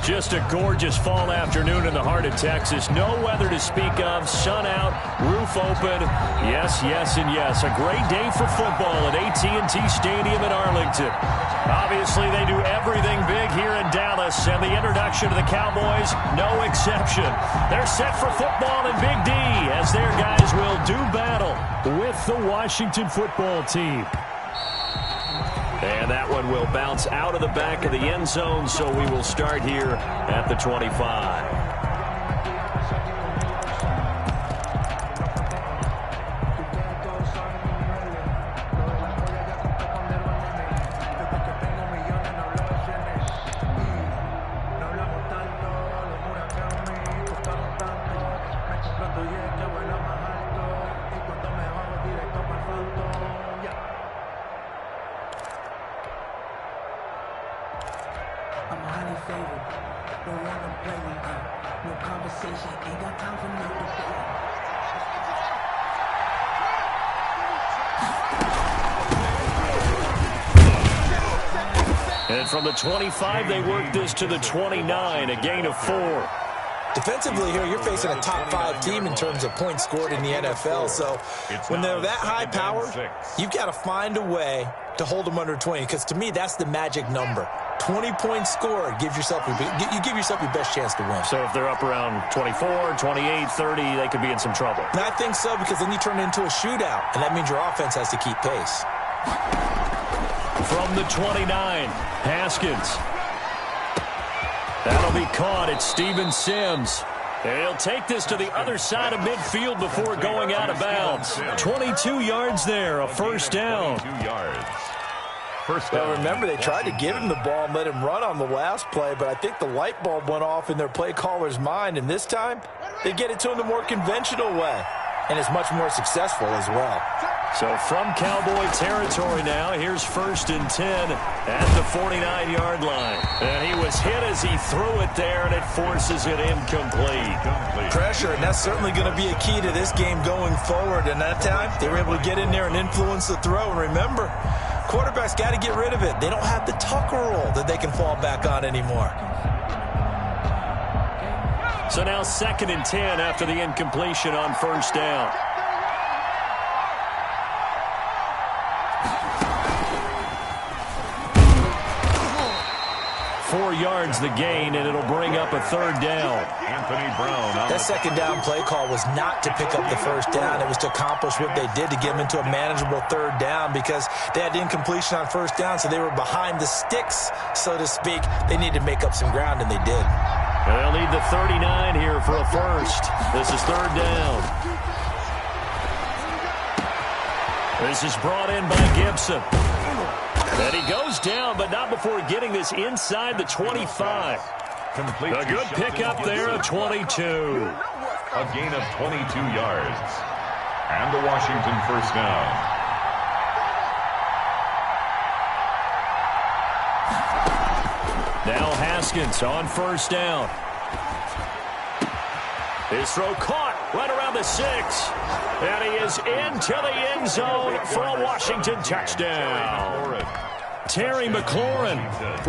Just a gorgeous fall afternoon in the heart of Texas. No weather to speak of. Sun out, roof open. Yes, yes, and yes. A great day for football at AT&T Stadium in Arlington. Obviously, they do everything big here in Dallas, and the introduction to the Cowboys, no exception. They're set for football in Big D as their guys will do battle with the Washington football team. And that one will bounce out of the back of the end zone, so we will start here at the 25. And from the 25, they work this to the 29, a gain of 4. Defensively here, you're facing a top 5 team in terms of points scored in the NFL. So when they're that high powered, you've got to find a way to hold them under 20, because to me, that's the magic number. 20 points scored, you give yourself your best chance to win. So if they're up around 24, 28, 30, they could be in some trouble. And I think so, because then you turn it into a shootout, and that means your offense has to keep pace. From the 29, Haskins. That'll be caught. It's Steven Sims. And he'll take this to the other side of midfield before going out of bounds. 22 yards there, a first down. 22 yards. First Well, down. remember, they tried to give him the ball and let him run on the last play, but I think the light bulb went off in their play caller's mind, and this time they get it to him the more conventional way, and it's much more successful as well. So from Cowboy territory now, here's 1st and 10 at the 49-yard line. And he was hit as he threw it there, and it forces it incomplete. Pressure, and that's certainly going to be a key to this game going forward. And that time, they were able to get in there and influence the throw. And remember, quarterbacks got to get rid of it. They don't have the Tucker rule that they can fall back on anymore. So now 2nd and 10 after the incompletion on 1st down. 4 yards the gain, and it'll bring up a 3rd down. Anthony Brown. That 2nd down play call was not to pick up the 1st down. It was to accomplish what they did to get them into a manageable 3rd down, because they had incompletion on 1st down, so they were behind the sticks, so to speak. They needed to make up some ground, and they did. And they'll need the 39 here for a first. This is 3rd down. This is brought in by Gibson. And he goes down, but not before getting this inside the 25. Complete A good pickup there at 22. A gain of 22 yards. And the Washington first down. Now Haskins on 1st down. His throw caught right around the 6. And he is into the end zone for a Washington touchdown. Terry McLaurin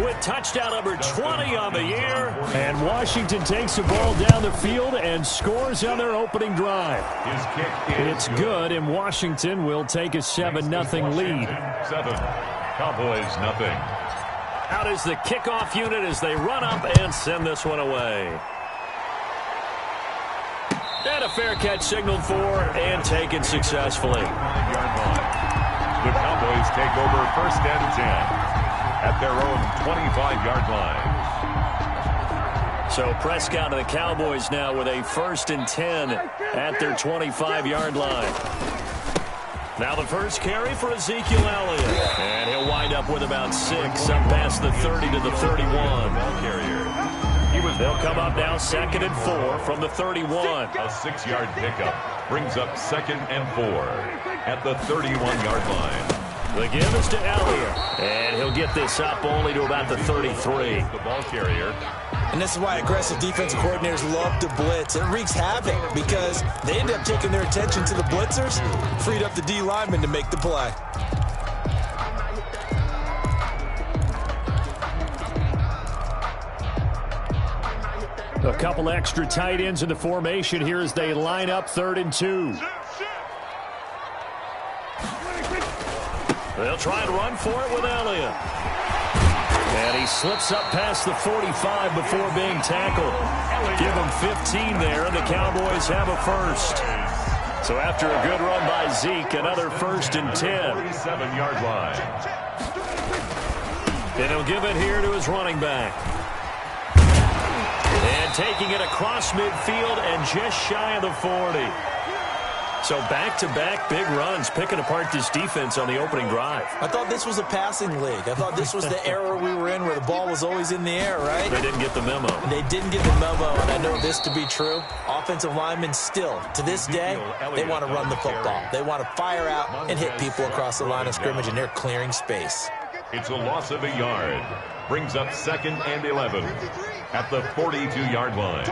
with touchdown number 20 on the year. And Washington takes the ball down the field and scores on their opening drive. His kick is It's good, and Washington will take a 7-0 lead. 7. Cowboys nothing. Out is the kickoff unit as they run up and send this one away. And a fair catch signaled for and taken successfully. 5-yard line. The Cowboys take over 1st and 10 at their own 25-yard line. So Prescott and the Cowboys now with a 1st and 10 at their 25-yard line. Now the first carry for Ezekiel Elliott. And he'll wind up with about 6 up past the 30 to the 31. Ball carrier. They'll come up now 2nd and 4 from the 31. A 6-yard pickup brings up 2nd and 4 at the 31-yard line. The give is to Elliott. And he'll get this up only to about the 33. The ball carrier. And this is why aggressive defensive coordinators love to blitz. It wreaks havoc because they end up taking their attention to the blitzers, freed up the D lineman to make the play. A couple extra tight ends in the formation here as they line up 3rd and 2. They'll try and run for it with Elliott. And he slips up past the 45 before being tackled. Give him 15 there, and the Cowboys have a first. So after a good run by Zeke, another 1st and 10. 47-yard line. And he'll give it here to his running back. And taking it across midfield and just shy of the 40. So back-to-back big runs, picking apart this defense on the opening drive. I thought this was a passing league. I thought this was the era we were in where the ball was always in the air, right? They didn't get the memo. They didn't get the memo, and I know this to be true. Offensive linemen still, to this day, they want to run the football. They want to fire out and hit people across the line of scrimmage, and they're clearing space. It's a loss of a yard. Brings up 2nd and 11 at the 42-yard line.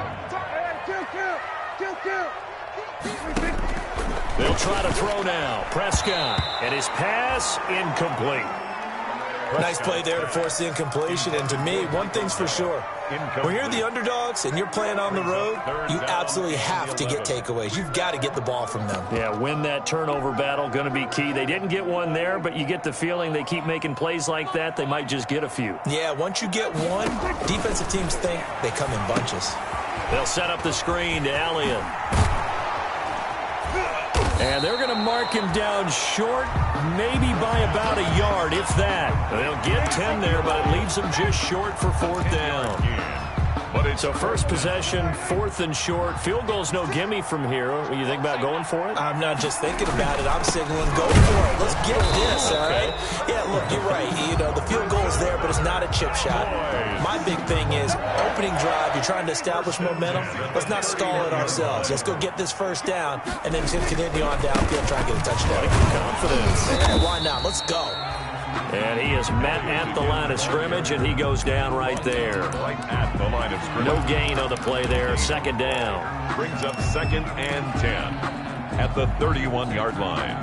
They'll try to throw now. Prescott, and his pass incomplete. Nice play there to force the incompletion. And to me, one thing's for sure. When you're the underdogs and you're playing on the road, you absolutely have to get takeaways. You've got to get the ball from them. Yeah, win that turnover battle, going to be key. They didn't get one there, but you get the feeling they keep making plays like that, they might just get a few. Yeah, once you get one, defensive teams think they come in bunches. They'll set up the screen to Elliott. And they're going to mark him down short, maybe by about a yard, if that. They'll get 10 there, but it leaves them just short for 4th down. So first possession, 4th and short. Field goal's no gimme from here. What do you think about going for it? I'm not just thinking about it. I'm signaling, go for it. Let's get this, all right? Yeah, look, you're right. You know, the field goal's there, but it's not a chip shot. My big thing is opening drive. You're trying to establish momentum. Let's not stall it ourselves. Let's go get this 1st down, and then continue on downfield, try and get a touchdown. Confidence. Yeah, why not? Let's go. And he is met at the line of scrimmage, and he goes down right there. Right at the line of scrimmage. No gain on the play there. 2nd down. Brings up 2nd and 10 at the 31-yard line.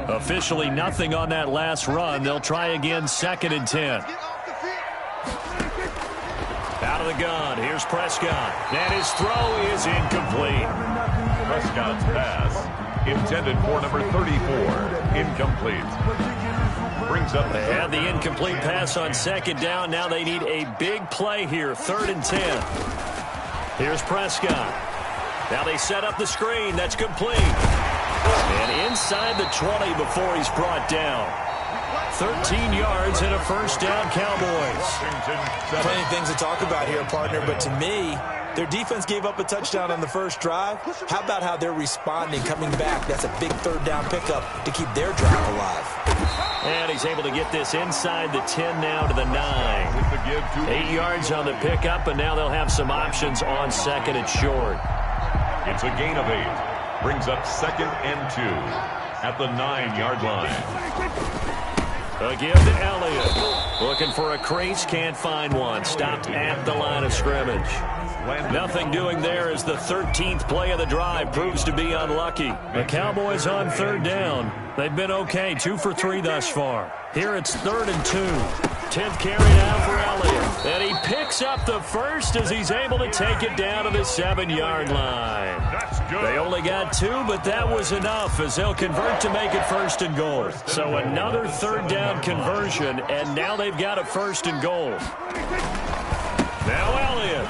Officially nothing on that last run. They'll try again, 2nd and 10. Out of the gun. Here's Prescott. And his throw is incomplete. Prescott's pass intended for number 34. Incomplete. Brings up. They had the incomplete pass on 2nd down. Now they need a big play here. 3rd and 10. Here's Prescott. Now they set up the screen. That's complete. And inside the 20 before he's brought down. 13 yards and a 1st down, Cowboys. Plenty of things to talk about here, partner, but to me, their defense gave up a touchdown on the first drive. How about how they're responding, coming back? That's a big 3rd down pickup to keep their drive alive. And he's able to get this inside the 10 now to the 9. 8 yards on the pickup, and now they'll have some options on 2nd and short. It's a gain of 8. Brings up 2nd and 2 at the 9-yard line. Again to Elliott. Looking for a crease, can't find one. Stopped at the line of scrimmage. Nothing doing there as the 13th play of the drive proves to be unlucky. The Cowboys on 3rd down. They've been okay, 2 for 3 thus far. Here it's 3rd and 2. 10th carry now for Elliott. And he picks up the first as he's able to take it down to the 7-yard line. They only got 2, but that was enough as they'll convert to make it 1st and goal. So another 3rd down conversion, and now they've got a 1st and goal. Now Elliott.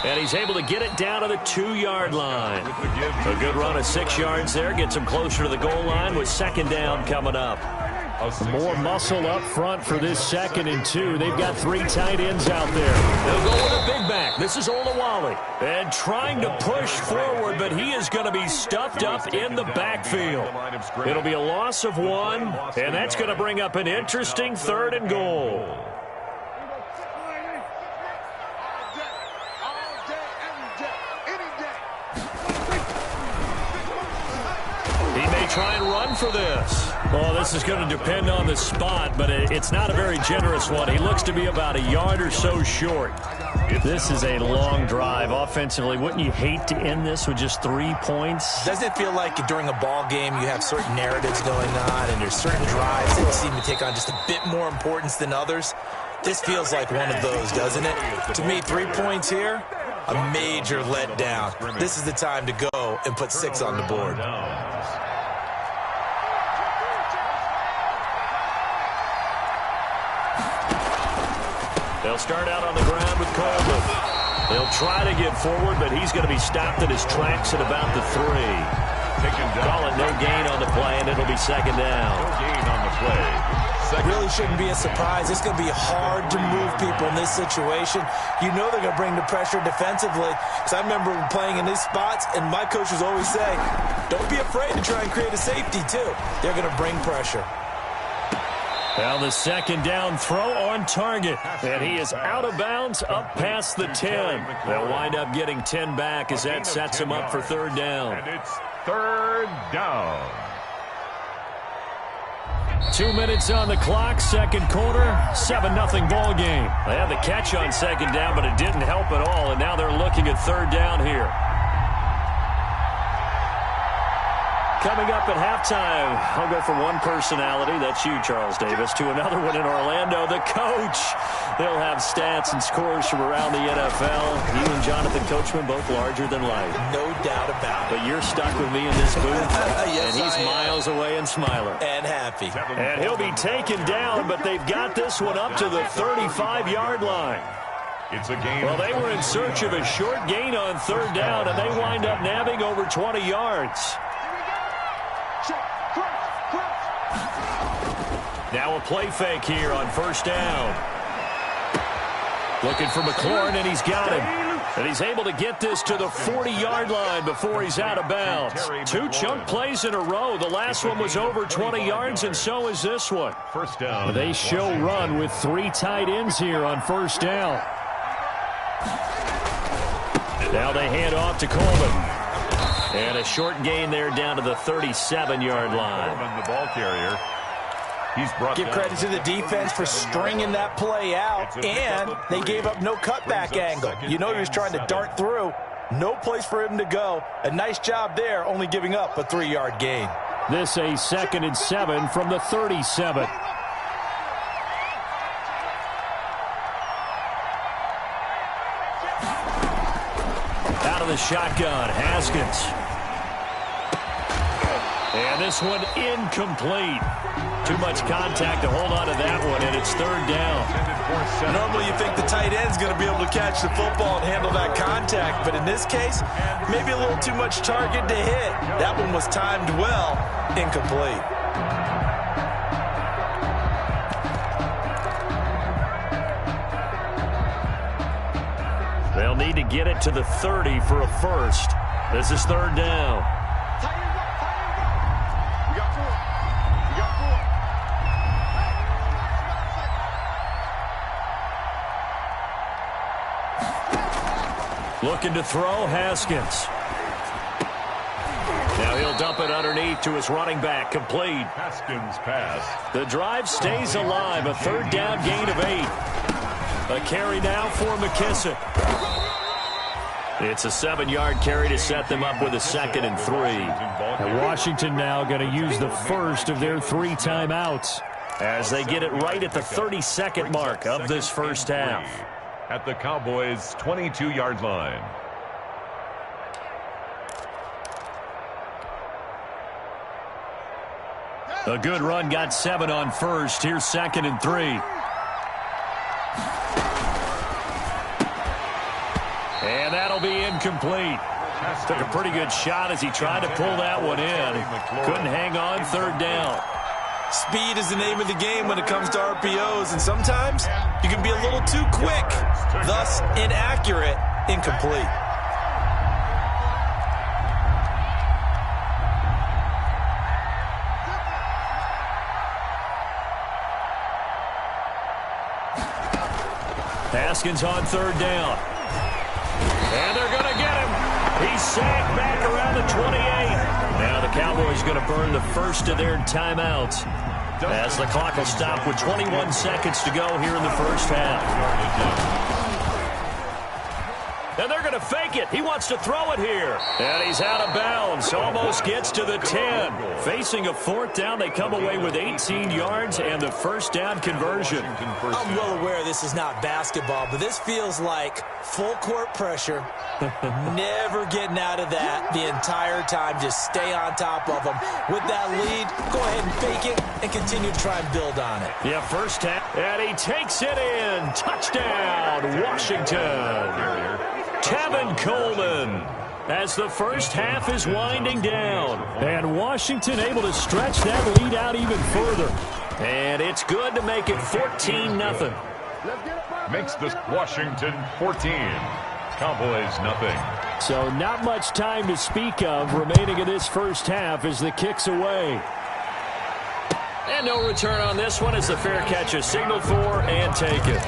And he's able to get it down to the 2-yard line. A good run of 6 yards there. Gets him closer to the goal line with 2nd down coming up. More muscle up front for this 2nd and 2. They've got 3 tight ends out there. They'll go with a big back. This is Olawale. And trying to push forward, but he is going to be stuffed up in the backfield. It'll be a loss of 1, and that's going to bring up an interesting 3rd and goal. Try and run for this. Well, this is going to depend on the spot, but it's not a very generous one. He looks to be about a yard or so short. This is a long drive offensively. Wouldn't you hate to end this with just 3 points? Doesn't it feel like during a ball game you have certain narratives going on and there's certain drives that seem to take on just a bit more importance than others? This feels like one of those, doesn't it? To me, 3 points here, a major letdown. This is the time to go and put 6 on the board. They'll start out on the ground with Coleman. They'll try to get forward, but he's going to be stopped in his tracks at about the 3. Call it no gain on the play, and it'll be second down. No gain on the play. Really shouldn't be a surprise. It's going to be hard to move people in this situation. You know they're going to bring the pressure defensively. Because I remember playing in these spots, and my coaches always say, don't be afraid to try and create a safety, too. They're going to bring pressure. Well, the second down throw on target. And he is out of bounds up past the 10. They'll wind up getting 10 back as that sets him up for third down. And it's third down. 2 minutes on the clock, second quarter, 7-0 ball game. They had the catch on second down, but it didn't help at all, and now they're looking at third down here. Coming up at halftime, I'll go from one personality, that's you, Charles Davis, to another one in Orlando, the coach. They'll have stats and scores from around the NFL. You and Jonathan Coachman both larger than life. No doubt about it. But you're stuck with me in this booth, Yes, and he's miles away and smiling. And happy. And he'll be taken down, but they've got this one up to the 35-yard line. It's a game. Well, they were in search of a short gain on third down, and they wind up nabbing over 20 yards. Now a play fake here on first down. Looking for McLaurin, and he's got him. And he's able to get this to the 40-yard line before he's out of bounds. 2 chunk plays in a row. The last one was over 20 yards, and so is this one. First down. They show run with 3 tight ends here on first down. Now they hand off to Coleman. And a short gain there down to the 37-yard line. Coleman, the ball carrier. He's brought Give credit to the defense for stringing that play out, and they gave up no cutback angle. You know he was trying to dart through. No place for him to go. A nice job there, only giving up a 3-yard gain. This a 2nd and 7 from the 37. Out of the shotgun, Haskins. And this one incomplete. Too much contact to hold on to that one, and it's third down. Normally you think the tight end's going to be able to catch the football and handle that contact, but in this case, maybe a little too much target to hit. That one was timed well, incomplete. They'll need to get it to the 30 for a first. This is third down. Looking to throw, Haskins. Now he'll dump it underneath to his running back, complete. Haskins pass. The drive stays alive, a third down gain of 8. A carry now for McKissick. It's a 7-yard carry to set them up with a 2nd and 3. And Washington now going to use the first of their 3 timeouts as they get it right at the 32nd mark of this first half. At the Cowboys' 22-yard line. A good run, got 7 on first. Here's 2nd and 3. And that'll be incomplete. Took a pretty good shot as he tried to pull that one in. Couldn't hang on, third down. Speed is the name of the game when it comes to RPOs, and sometimes you can be a little too quick, thus inaccurate, incomplete. Haskins on third down. And they're going to get him. He's sacked back around the 28. Now the Cowboys going to burn the first of their timeouts as the clock will stop with 21 seconds to go here in the first half. And they're going to fake it. He wants to throw it here. And he's out of bounds. Almost gets to the 10. Facing a fourth down, they come away with 18 yards and the first down conversion. I'm well aware this is not basketball, but this feels like full court pressure. Never getting out of that the entire time. Just stay on top of them. With that lead, go ahead and fake it and continue to try and build on it. Yeah, first half. And he takes it in. Touchdown, Washington. Tevin Coleman, as the first half is winding down. And Washington able to stretch that lead out even further. And it's good to make it 14-0. Makes this Washington 14. Cowboys nothing. So not much time to speak of remaining in this first half as the kick's away. And no return on this one as the fair catch is signaled for and taken.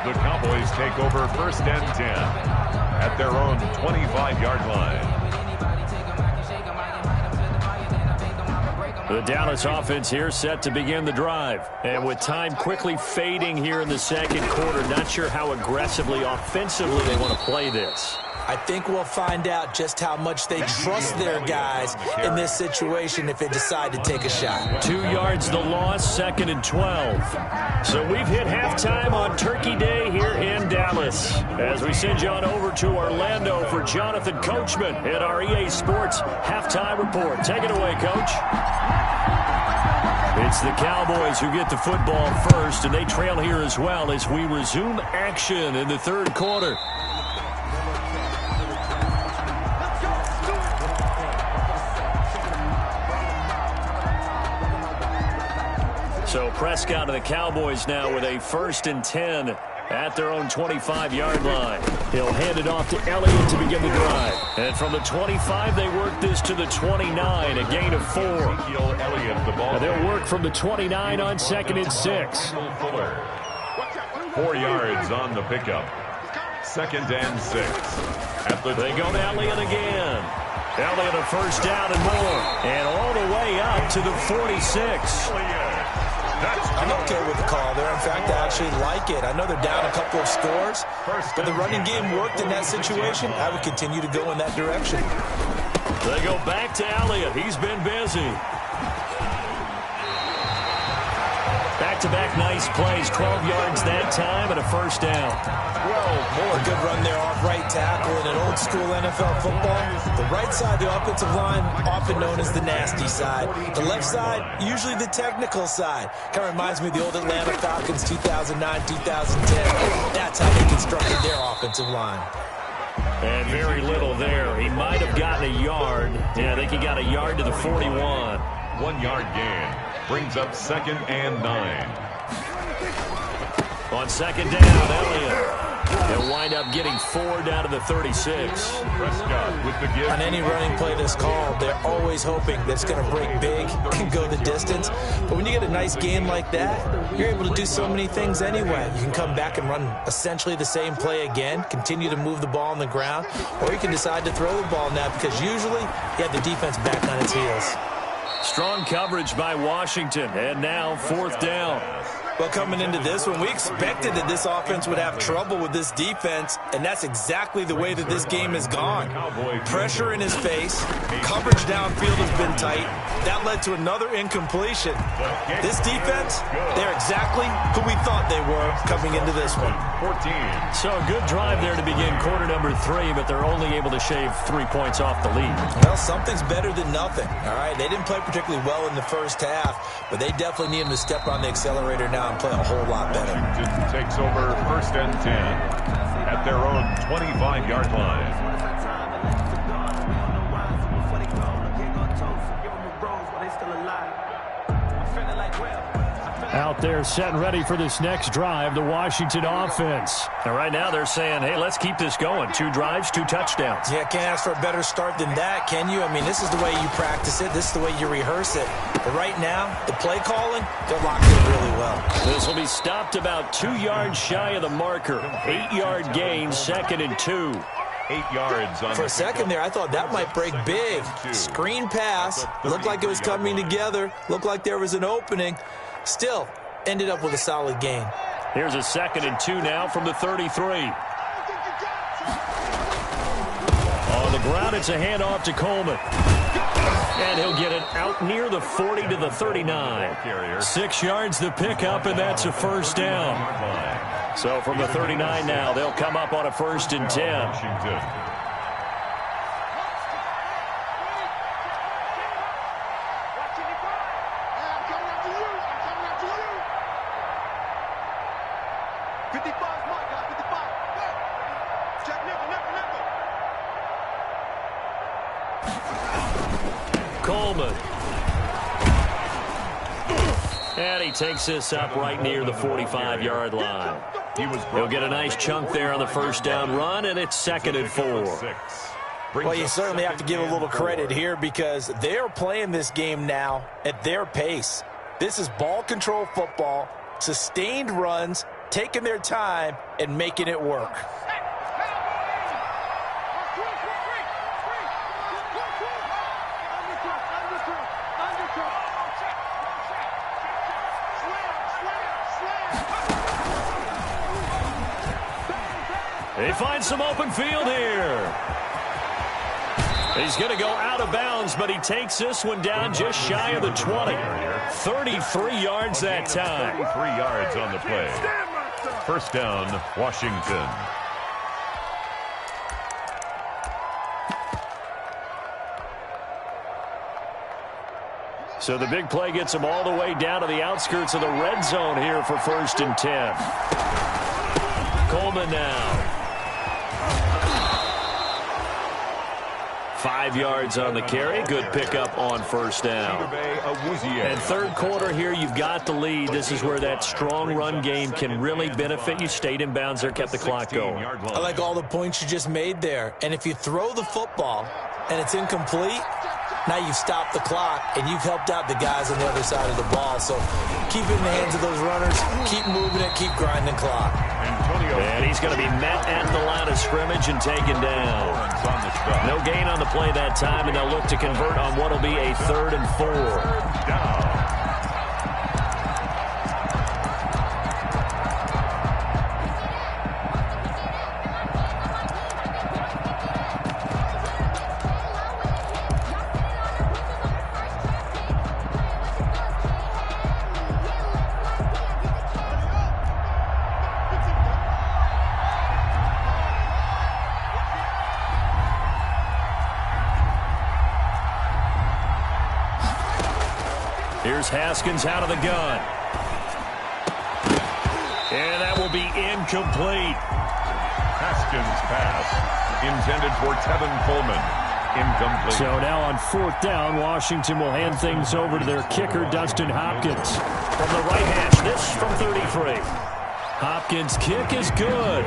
The Cowboys take over first and 10 at their own 25-yard line. The Dallas offense here set to begin the drive. And with time quickly fading here in the second quarter, not sure how aggressively, offensively they want to play this. I think we'll find out just how much they trust their guys in this situation if they decide to take a shot. 2 yards the loss, 2nd and 12. So we've hit halftime on Turkey Day here in Dallas. As we send you on over to Orlando for Jonathan Coachman at our EA Sports Halftime Report. Take it away, Coach. It's the Cowboys who get the football first, and they trail here as well as we resume action in the third quarter. So Prescott of the Cowboys now with a 1st and 10 at their own 25-yard line. He'll hand it off to Elliott to begin the drive. And from the 25, they work this to the 29, a gain of 4. And they'll work from the 29 on 2nd and 6. 4 yards on the pickup. 2nd and 6. They go to Elliott again. Elliott a first down and more. And all the way up to the 46. I'm okay with the call there. In fact, I actually like it. I know they're down a couple of scores, but the running game worked in that situation. I would continue to go in that direction. They go back to Elliott. He's been busy. Back-to-back nice plays. 12 yards that time and a first down. A good run there off right tackle in an old-school NFL football. The right side, the offensive line, often known as the nasty side. The left side, usually the technical side. Kind of reminds me of the old Atlanta Falcons 2009, 2010. That's how they constructed their offensive line. And very little there. He might have gotten a yard. Yeah, I think he got a yard to the 41. 1 yard gain. Brings up 2nd and 9. On 2nd down, Elliott. They'll wind up getting 4 down to the 36. Prescott with the give. On any running play that's called, they're always hoping that it's going to break big and go the distance. But when you get a nice game like that, you're able to do so many things anyway. You can come back and run essentially the same play again, continue to move the ball on the ground, or you can decide to throw the ball now because usually you have the defense back on its heels. Strong coverage by Washington, and now 4th down. Well, coming into this one, we expected that this offense would have trouble with this defense, and that's exactly the way that this game has gone. Pressure in his face, coverage downfield has been tight. That led to another incompletion. This defense, they're exactly who we thought they were coming into this one. 14. So a good drive there to begin quarter number 3, but they're only able to shave 3 points off the lead. Well, something's better than nothing, all right? They didn't play particularly well in the first half, but they definitely need them to step on the accelerator now and play a whole lot better. Washington takes over 1st and 10 at their own 25-yard line. Out there set and ready for this next drive, the Washington offense. And right now they're saying, hey, let's keep this going. 2 drives, 2 touchdowns. Yeah, can't ask for a better start than that, can you? I mean, this is the way you practice it. This is the way you rehearse it. But right now, the play calling, they're locked in really well. This will be stopped about 2 yards shy of the marker. 8-yard gain, 2nd and 2. 8 yards on For a second there, I thought that might break big. Screen pass. Looked like it was coming together. Looked like there was an opening. Still, ended up with a solid gain. Here's a 2nd and 2 now from the 33. ground, it's a handoff to Coleman. And he'll get it out near the 40 to the 39. 6 yards the pickup, and that's a first down. So from the 39 now, they'll come up on a 1st and 10. Coleman. And he takes this up right near the 45-yard line. He'll get a nice chunk there on the first down run, and it's 2nd and 4. Well, you certainly have to give a little credit here because they're playing this game now at their pace. This is ball control football, sustained runs, taking their time, and making it work. They find some open field here. He's going to go out of bounds, but he takes this one down just shy of the 20. 33 yards that time. 33 yards on the play. First down, Washington. So the big play gets him all the way down to the outskirts of the red zone here for 1st and 10. Coleman now. 5 yards on the carry. Good pickup on first down. And 3rd quarter here, you've got the lead. This is where that strong run game can really benefit you. Stayed in bounds there, kept the clock going. I like all the points you just made there. And if you throw the football and it's incomplete, now you've stopped the clock and you've helped out the guys on the other side of the ball. So keep it in the hands of those runners. Keep moving it. Keep grinding clock. And he's going to be met at the line of scrimmage and taken down. No gain on the play that time, and they'll look to convert on what will be a 3rd and 4. Here's Haskins out of the gun. And that will be incomplete. Haskins' pass intended for Tevin Coleman. Incomplete. So now on 4th down, Washington will hand things over to their kicker, Dustin Hopkins. From the right hash, this from 33. Hopkins' kick is good.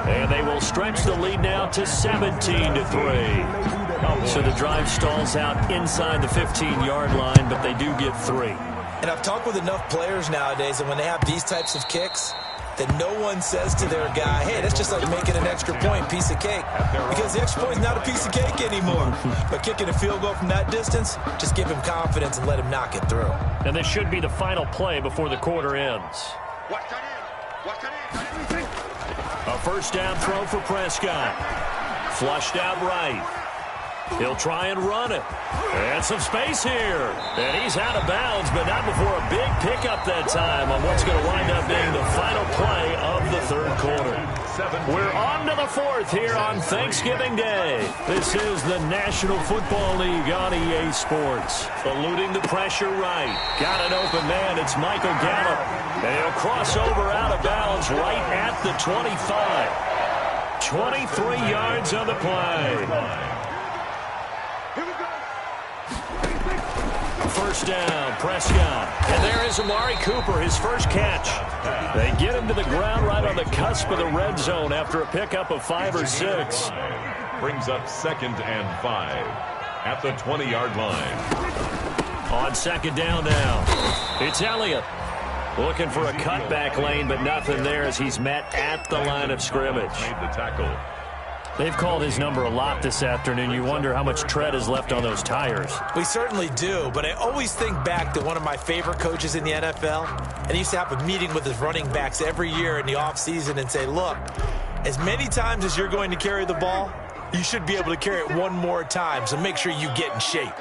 And they will stretch the lead now to 17-3. So the drive stalls out inside the 15-yard line, but they do get 3. And I've talked with enough players nowadays, and when they have these types of kicks, that no one says to their guy, hey, that's just like making an extra point, piece of cake. Because the extra point is not a piece of cake anymore. But kicking a field goal from that distance, just give him confidence and let him knock it through. And this should be the final play before the quarter ends. A first down throw for Prescott. Flushed out right. He'll try and run it. And some space here. And he's out of bounds, but not before a big pickup that time on what's going to wind up being the final play of the 3rd quarter. We're on to the 4th here on Thanksgiving Day. This is the National Football League on EA Sports. Eluding the pressure right. Got an open man. It's Michael Gallup. And he'll cross over out of bounds right at the 25. 23 yards on the play. First down, Prescott. And there is Amari Cooper, his first catch. They get him to the ground right on the cusp of the red zone after a pickup of 5 or 6. Brings up 2nd and 5 at the 20-yard line. On 2nd down now, it's Elliott. Looking for a cutback lane, but nothing there as he's met at the line of scrimmage. Made the tackle. They've called his number a lot this afternoon. You wonder how much tread is left on those tires. We certainly do, but I always think back to one of my favorite coaches in the NFL, and he used to have a meeting with his running backs every year in the offseason and say, look, as many times as you're going to carry the ball, you should be able to carry it one more time, so make sure you get in shape.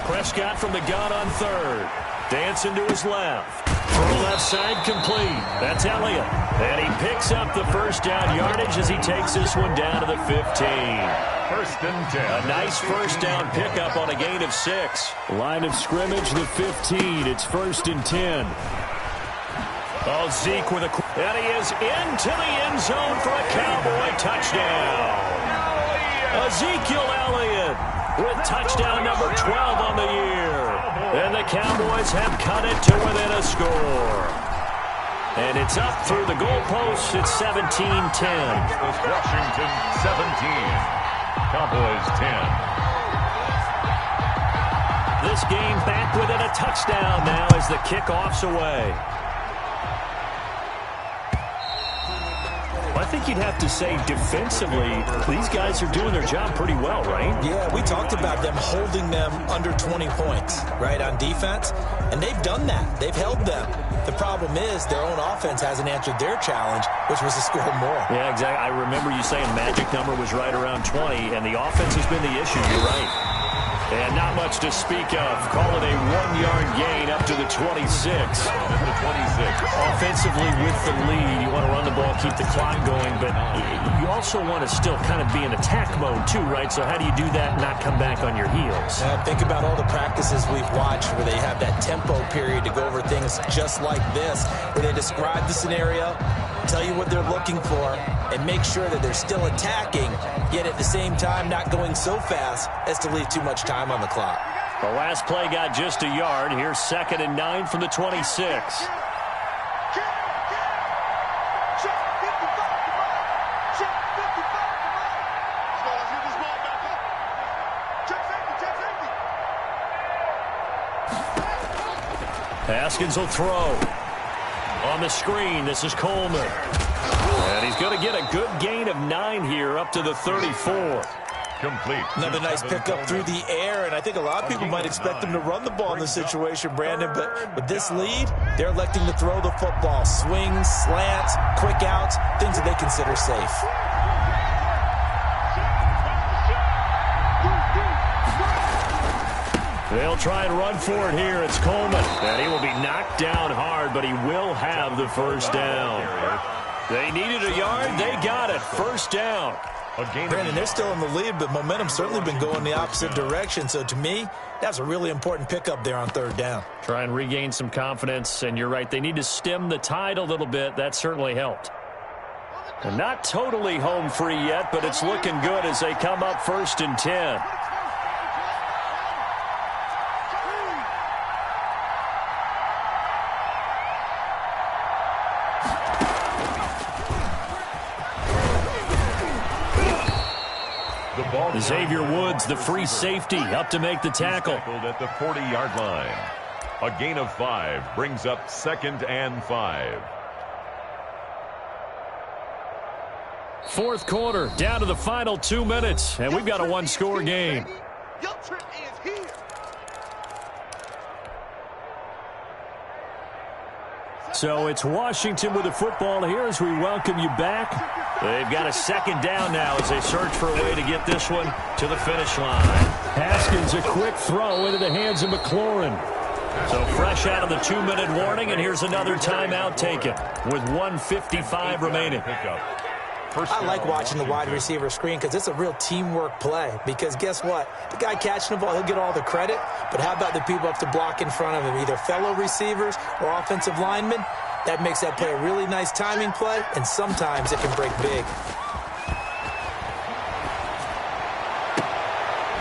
Prescott from the gun on third. Dancing to his left. Throw left side complete. That's Elliott. And he picks up the first down yardage as he takes this one down to the 15. First and 10. A nice first down pickup on a gain of 6. Line of scrimmage, the 15. It's first and 10. Oh, Zeke with a... And he is into the end zone for a Cowboy touchdown. Ezekiel Elliott with touchdown number 12 on the year. And the Cowboys have cut it to within a score. And it's up through the goalposts. It's 17-10. Washington 17. Cowboys 10. This game back within a touchdown now as the kickoff's away. I think you'd have to say defensively, these guys are doing their job pretty well, right? Yeah, we talked about them holding them under 20 points, right, on defense. And they've done that. They've held them. The problem is their own offense hasn't answered their challenge, which was to score more. Yeah, exactly. I remember you saying magic number was right around 20, and the offense has been the issue. You're right. And not much to speak of. Call it a 1-yard gain up to the 26. Offensively with the lead, you want to run the ball, keep the clock going, but you also want to still kind of be in attack mode too, right? So how do you do that and not come back on your heels? Think about all the practices we've watched where they have that tempo period to go over things just like this, where they describe the scenario, tell you what they're looking for, and make sure that they're still attacking, yet at the same time not going so fast as to leave too much time on the clock. The last play got just a yard. Here's 2nd and 9 from the 26. Haskins will throw. On the screen, this is Coleman. And he's going to get a good gain of 9 here up to the 34. Complete. Another nice pickup through the air, and I think a lot of people might expect them to run the ball in this situation, Brandon, but with this lead, they're electing to throw the football. Swings, slants, quick outs, things that they consider safe. They'll try and run for it here. It's Coleman. And he will be knocked down hard, but he will have the first down. They needed a yard. They got it. First down. Brandon, they're still in the lead, but momentum's certainly been going the opposite direction. So to me, that's a really important pickup there on 3rd down. Try and regain some confidence, and you're right. They need to stem the tide a little bit. That certainly helped. And not totally home free yet, but it's looking good as they come up 1st and 10. Xavier Woods, the free safety, up to make the tackle. At the 40-yard line. A gain of 5 brings up 2nd and 5. 4th quarter, down to the final 2 minutes, and we've got a 1-score game. So it's Washington with the football here as we welcome you back. They've got a 2nd down now as they search for a way to get this one to the finish line. Haskins, a quick throw into the hands of McLaurin. So fresh out of the 2-minute warning, and here's another timeout taken with 1:55 remaining. I like watching the wide receiver screen because it's a real teamwork play. Because guess what? The guy catching the ball, he'll get all the credit. But how about the people up to block in front of him, either fellow receivers or offensive linemen? That makes that play a really nice timing play, and sometimes it can break big.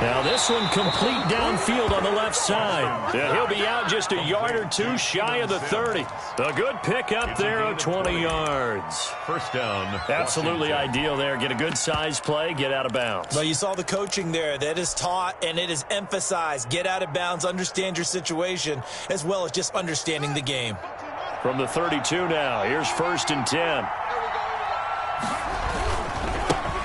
Now this one complete downfield on the left side. Yeah, he'll be out just a yard or two shy of the 30. A good pickup there of 20 yards. First down. Absolutely ideal there. Get a good size play, get out of bounds. Well, you saw the coaching there. That is taught and it is emphasized. Get out of bounds, understand your situation, as well as just understanding the game. From the 32 now, here's 1st and 10.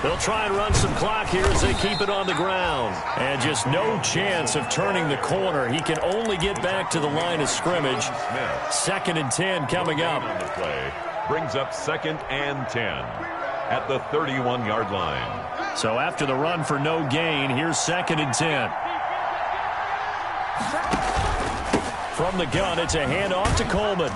They'll try and run some clock here as they keep it on the ground. And just no chance of turning the corner. He can only get back to the line of scrimmage. 2nd and 10 coming up. Play brings up 2nd and 10 at the 31-yard line. So after the run for no gain, here's 2nd and 10. From the gun, it's a handoff to Coleman.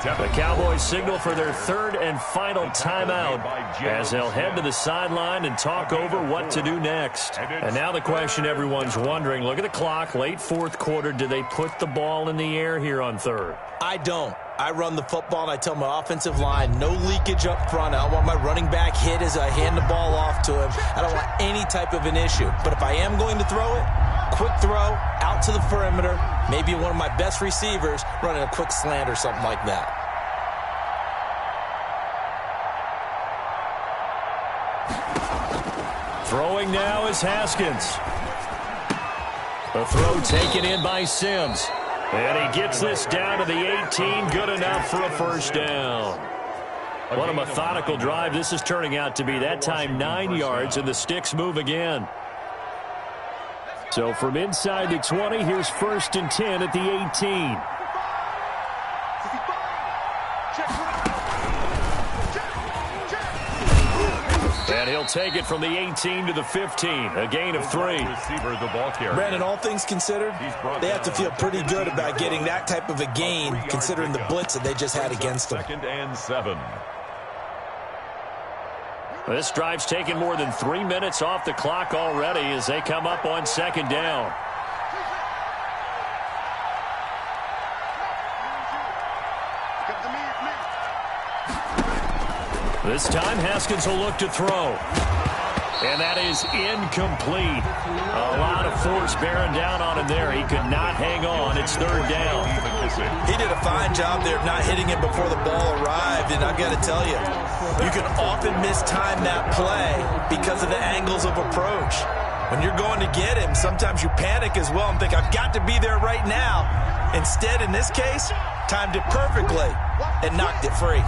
The Cowboys signal for their 3rd and final timeout as they'll head to the sideline and talk over what to do next. And now the question everyone's wondering, look at the clock, late 4th quarter, do they put the ball in the air here on 3rd? I don't. I run the football and I tell my offensive line, no leakage up front. I don't want my running back hit as I hand the ball off to him. I don't want any type of an issue. But if I am going to throw it, quick throw, out to the perimeter, maybe one of my best receivers running a quick slant or something like that. Throwing now is Haskins. A throw taken in by Sims. And he gets this down to the 18. Good enough for a first down. What a methodical drive this is turning out to be. That time 9 yards, and the sticks move again. So from inside the 20, here's 1st and 10 at the 18. And he'll take it from the 18 to the 15, a gain of 3. Brandon, all things considered, they have to feel pretty good about getting that type of a gain considering the blitz that they just had against them. 2nd and 7. This drive's taken more than 3 minutes off the clock already as they come up on 2nd down. This time, Haskins will look to throw. And that is incomplete. A lot of force bearing down on him there. He could not hang on. It's 3rd down. He did a fine job there of not hitting him before the ball arrived. And I've got to tell you, you can often mistime that play because of the angles of approach. When you're going to get him, sometimes you panic as well and think, I've got to be there right now. Instead, in this case, timed it perfectly and knocked it free.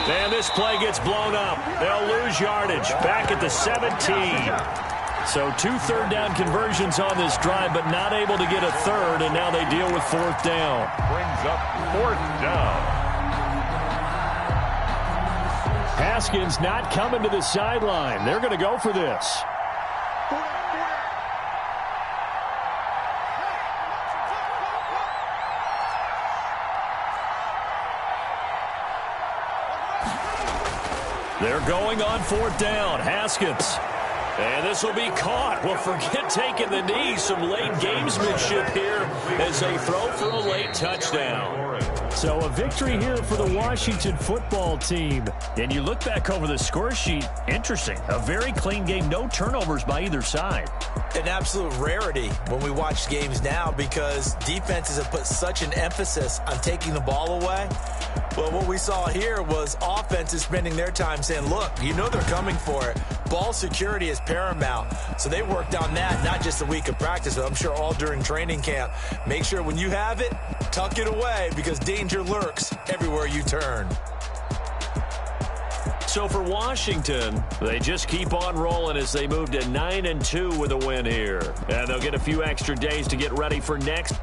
And this play gets blown up. They'll lose yardage back at the 17. So 2 3rd-down conversions on this drive, but not able to get a 3rd, and now they deal with 4th down. Brings up 4th down. Haskins not coming to the sideline. They're going to go for this. They're going on 4th down. Haskins. And this will be caught. Well, forget taking the knee. Some late gamesmanship here as they throw for a late touchdown. So a victory here for the Washington football team. And you look back over the score sheet, interesting. A very clean game, no turnovers by either side. An absolute rarity when we watch games now because defenses have put such an emphasis on taking the ball away. Well, what we saw here was offenses spending their time saying, look, you know they're coming for it. Ball security is paramount. So they worked on that, not just a week of practice, but I'm sure all during training camp. Make sure when you have it, tuck it away because danger lurks everywhere you turn. So for Washington, they just keep on rolling as they move to 9-2 with a win here. And they'll get a few extra days to get ready for next